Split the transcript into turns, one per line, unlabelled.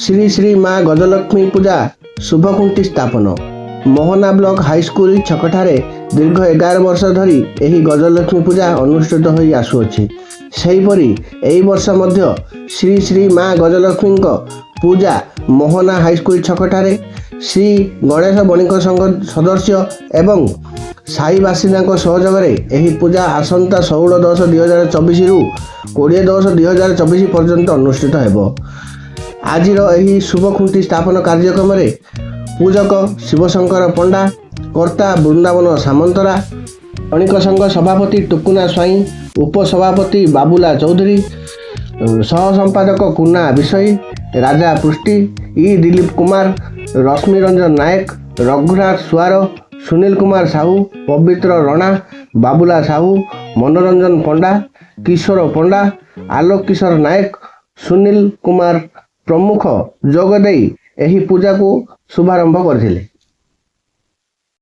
श्री श्री माँ गजलक्ष्मी पूजा शुभकुंठी स्थापन Mohana block high school छकठारे दीर्घ 11 वर्ष धरी यही गजलक्ष्मी पूजा अनुष्ठित हो आसुअछि। सेहीपरि एही वर्ष मध्य श्री श्री माँ गजलक्ष्मी पूजा मोहना हाईस्कूल छकठारे श्री गणेश बणिक संघ सदस्य एवं साई बासिंदा सहयोग यही पूजा आसंता 16/10/2024 रु 20/10/2024 पर्यंत अनुष्ठित हेबो। आजिर यही शुभखुंटी स्थापन कार्यक्रम में पूजक शिवशंकर पंडा, कर्ता वृंदावन सामंतरा, बणिक संघ सभापति टुकुना स्वाई, उपसभापति बाबुला चौधरी, सह संपादक कुना विषयी, राजा पृष्टि, ई दिलीप कुमार, रश्मि रंजन नायक, रघुनाथ सुआर, सुनील कुमार साहू, पवित्र रणा, बाबुला साहू, मनोरंजन पंडा, किशोर पंडा, आलोक किशोर नायक, सुनील कुमार प्रमुख जोगदे यही पूजा को शुभारंभ करथिले।